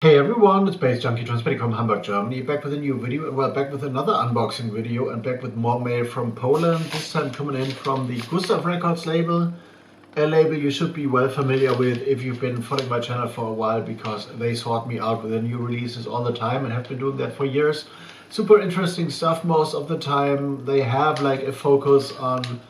Hey everyone, it's baze.djunkiii transmitting from Hamburg, Germany, back with a new video, and well, back with another unboxing video, and back with more mail from Poland, this time coming in from the GUSSTAFF Records label, a label you should be well familiar with if you've been following my channel for a while, because they sort me out with the new releases all the time and have been doing that for years. Super interesting stuff most of the time. They have like a focus on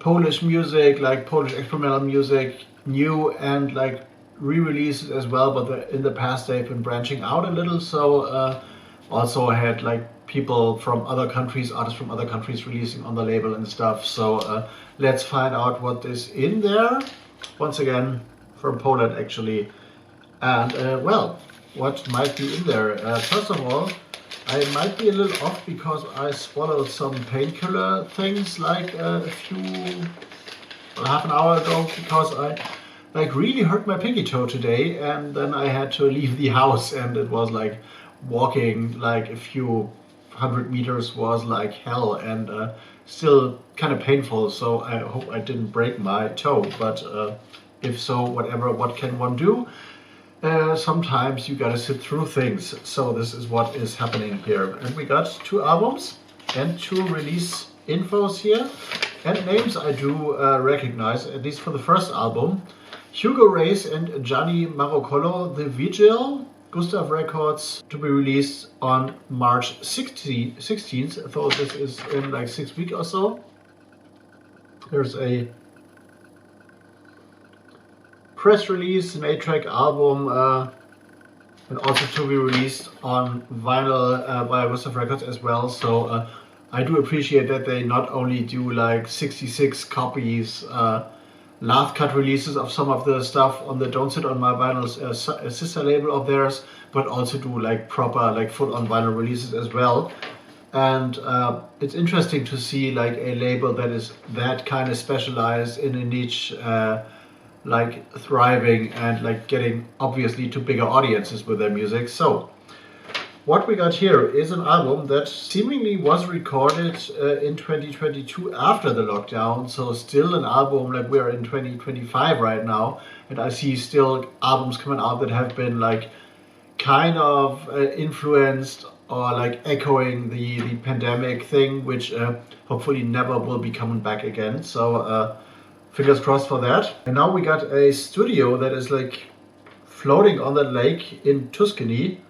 Polish music, like Polish experimental music, new and like re-releases as well, but in the past they've been branching out a little, so also had like people from other countries, artists from other countries releasing on the label and stuff. So let's find out what is in there, once again from Poland actually, and well, what might be in there. First of all, I might be a little off because I swallowed some painkiller things like half an hour ago, because I like really hurt my pinky toe today, and then I had to leave the house, and it was like walking like a few hundred meters was like hell, and still kind of painful. So I hope I didn't break my toe, but if so, whatever, what can one do? Sometimes you gotta sit through things. So this is what is happening here, and we got 2 albums and 2 release infos here, and names I do recognize, at least for the first album. Hugo Rave and Gianni Marocolo, The Vigil, GUSSTAFF Records, to be released on March 16th, so this is in like 6 weeks or so. There's a press release, an 8-track album, and also to be released on vinyl by GUSSTAFF Records as well. So I do appreciate that they not only do like 66 copies last cut releases of some of the stuff on the Don't Sit On My Vinyl's sister label of theirs, but also do like proper like full-on vinyl releases as well. And it's interesting to see like a label that is that kind of specialized in a niche, like thriving and like getting obviously to bigger audiences with their music. So what we got here is an album that seemingly was recorded in 2022 after the lockdown, so still an album, like we're in 2025 right now, and I see still albums coming out that have been like kind of influenced or like echoing the pandemic thing, which hopefully never will be coming back again. So fingers crossed for that. And now we got a studio that is like floating on the lake in Tuscany,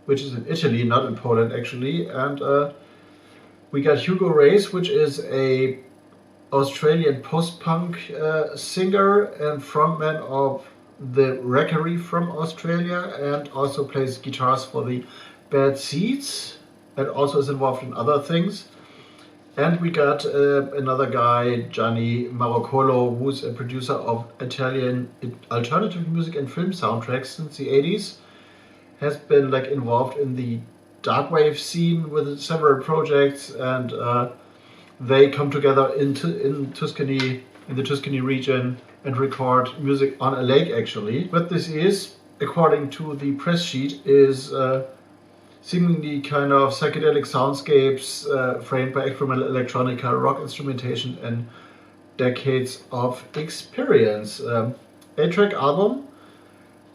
which is in Italy, not in Poland actually. And we got Hugo Rave, which is a Australian post-punk singer and frontman of the Rackery from Australia, and also plays guitars for the Bad Seeds, and also is involved in other things. And we got another guy, Gianni Marocolo, who's a producer of Italian alternative music and film soundtracks since the 80s. Has been like involved in the dark wave scene with several projects, and they come together in Tuscany, in the Tuscany region, and record music on a lake actually. But this is, according to the press sheet, is seemingly kind of psychedelic soundscapes framed by experimental electronica, rock instrumentation, and decades of experience. 8-track album,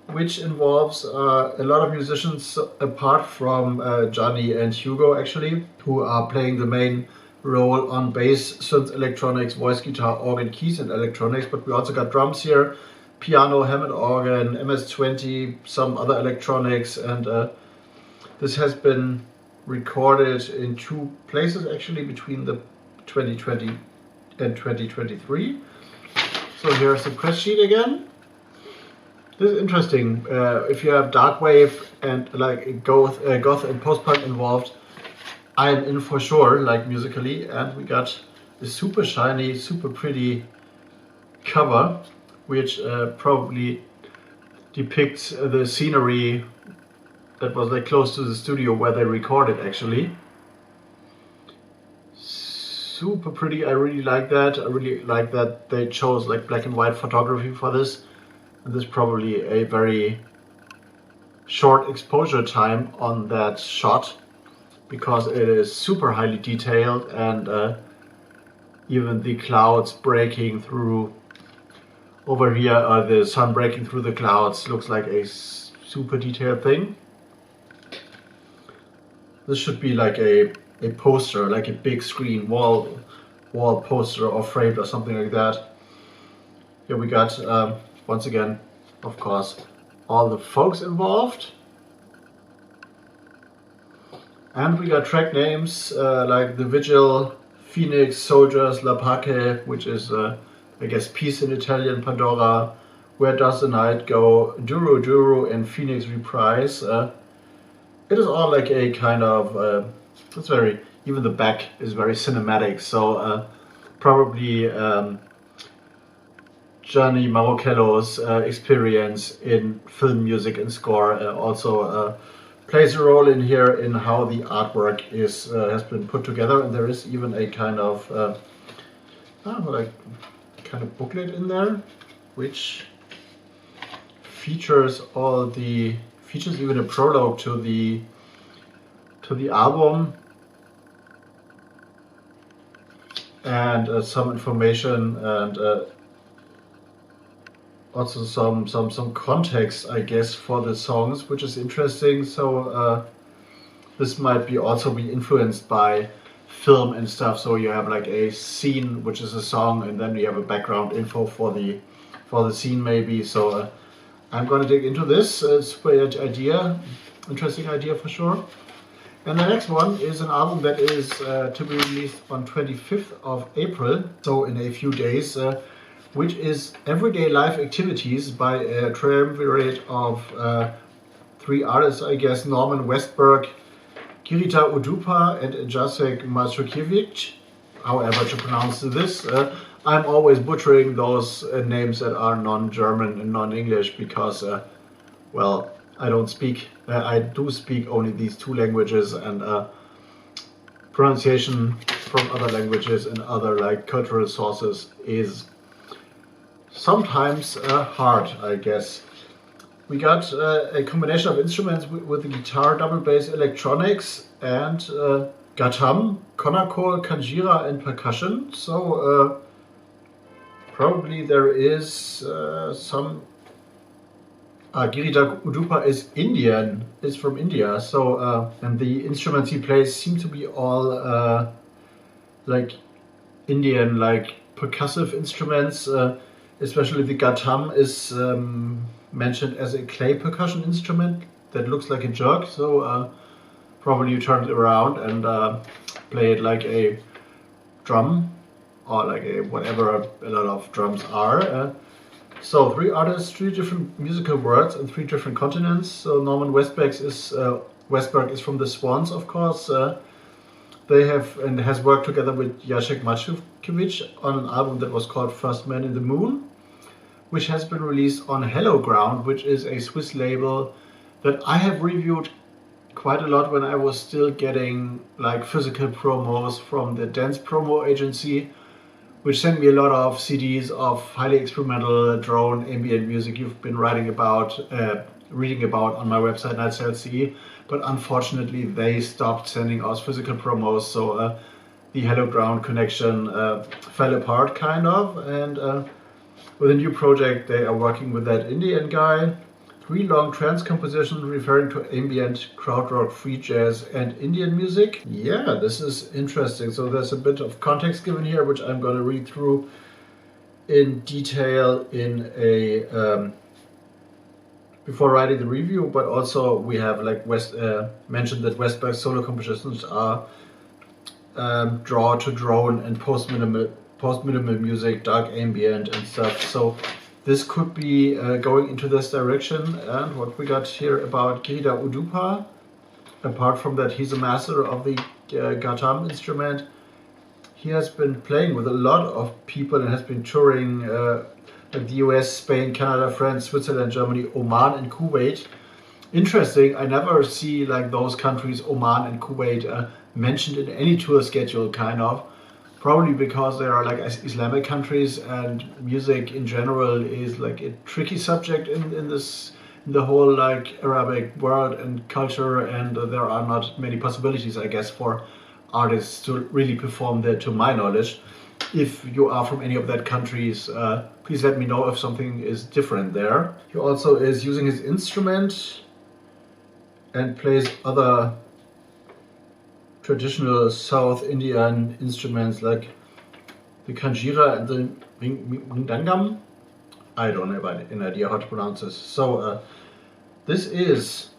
which involves a lot of musicians apart from Gianni and Hugo actually, who are playing the main role on bass, synth, electronics, voice, guitar, organ, keys, and electronics. But we also got drums here, piano, Hammond organ, MS-20, some other electronics, and this has been recorded in 2 places actually between the 2020 and 2023. So here's the press sheet again. This is interesting. If you have dark wave and like goth and post-punk involved, I am in for sure, like musically. And we got a super shiny, super pretty cover, which probably depicts the scenery that was like close to the studio where they recorded actually. Super pretty. I really like that. I really like that they chose like black and white photography for this. And there's probably a very short exposure time on that shot, because it is super highly detailed, and even the clouds breaking through over here, the sun breaking through the clouds, looks like a super detailed thing. This should be like a poster, like a big screen wall poster or framed or something like that. Here we got, once again, of course, all the folks involved. And we got track names like The Vigil, Phoenix, Soldiers, La Pace, which is, I guess, Peace in Italian, Pandora, Where Does the Night Go, Duro Duro, and Phoenix Reprise. It is all like a kind of, it's very, even the back is very cinematic, so probably Gianni Marochello's experience in film music and score also plays a role in here in how the artwork is has been put together, and there is even a kind of booklet in there, which features even a prologue to the album, and some information, and also some context, I guess, for the songs, which is interesting. So this might also be influenced by film and stuff. So you have like a scene, which is a song, and then you have a background info for the scene maybe. So I'm going to dig into this. Super idea, interesting idea for sure. And the next one is an album that is to be released on 25th of April, so in a few days, which is Everyday Life Activities by a triumvirate of 3 artists, I guess: Norman Westberg, Kirita Udupa, and Jacek Maciukiewicz, however to pronounce this. I'm always butchering those names that are non-German and non-English because, well, I do speak only these 2 languages, and pronunciation from other languages and other like cultural sources is sometimes hard, I guess. We got a combination of instruments with the guitar, double bass, electronics, and gatam, konako, kanjira, and percussion. So probably there is some. Girita Udupa is Indian, is from India. So and the instruments he plays seem to be all like Indian, like percussive instruments. Especially the gatam is mentioned as a clay percussion instrument that looks like a jug. So probably you turn it around and play it like a drum, or like a whatever a lot of drums are. So 3 artists, 3 different musical worlds and 3 different continents. So Norman Westberg is from the Swans, of course. They have and has worked together with Jacek Maciukiewicz on an album that was called First Man in the Moon, which has been released on Hello Ground, which is a Swiss label that I have reviewed quite a lot when I was still getting like physical promos from the dance promo agency, which sent me a lot of CDs of highly experimental drone ambient music you've been reading about on my website Erzählt. But unfortunately they stopped sending us physical promos, so the Hello Ground connection fell apart kind of, and with a new project they are working with that Indian guy. 3 long trance compositions referring to ambient, krautrock, free jazz, and Indian music. Yeah, this is interesting. So there's a bit of context given here, which I'm going to read through in detail in a before writing the review. But also we have like mentioned that Westberg's solo compositions are draw to drone and post minimal music, dark ambient and stuff. So this could be going into this direction. And what we got here about Girita Udupa, apart from that he's a master of the gatam instrument, he has been playing with a lot of people and has been touring like the US, Spain, Canada, France, Switzerland, Germany, Oman and Kuwait. Interesting, I never see like those countries, Oman and Kuwait, mentioned in any tour schedule kind of. Probably because they are like Islamic countries, and music in general is like a tricky subject in the whole like Arabic world and culture, and there are not many possibilities, I guess, for artists to really perform there, to my knowledge. If you are from any of that countries, please let me know if something is different there. He also is using his instrument and plays other traditional South Indian instruments like the kanjira and the mridangam. I don't have an idea how to pronounce this. So this is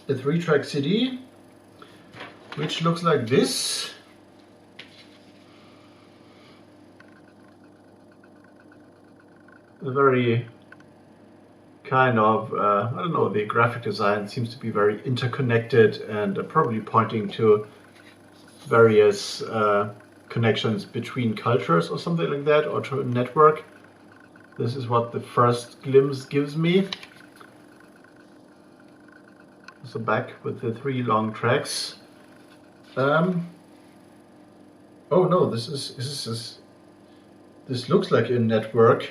a 3-track CD which looks like this. A very kind of, I don't know, the graphic design seems to be very interconnected and probably pointing to various connections between cultures or something like that, or to a network. This is what the first glimpse gives me. So back with the 3 long tracks. Oh no, this looks like a network,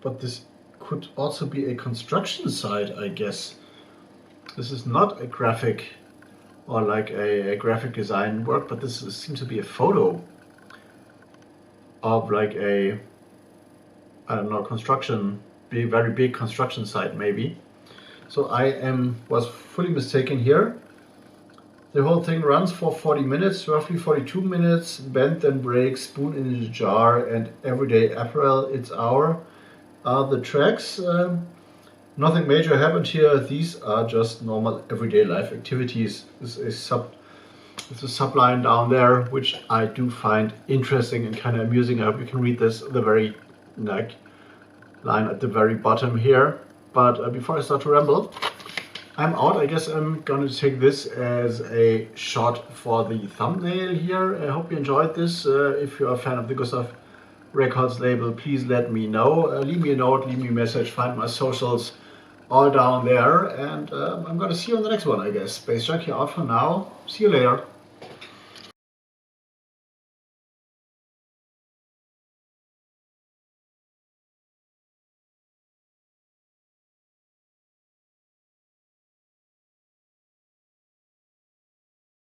but this could also be a construction site, I guess. This is not a graphic or like a graphic design work, but this seems to be a photo of like a, I don't know, construction, very big construction site maybe. So I was fully mistaken here. The whole thing runs for 40 minutes, roughly 42 minutes. Bend then break, spoon in the jar, and everyday apparel, it's our are the tracks. Nothing major happened here. These are just normal everyday life activities. This is a subline down there, which I do find interesting and kind of amusing. I hope you can read this, the very line at the very bottom here. But before I start to ramble, I'm out. I guess I'm going to take this as a shot for the thumbnail here. I hope you enjoyed this. If you're a fan of the GUSSTAFF Records label, please let me know. Leave me a note, leave me a message, find my socials all down there. And I'm going to see you on the next one, I guess. Baze Junkiii out for now. See you later.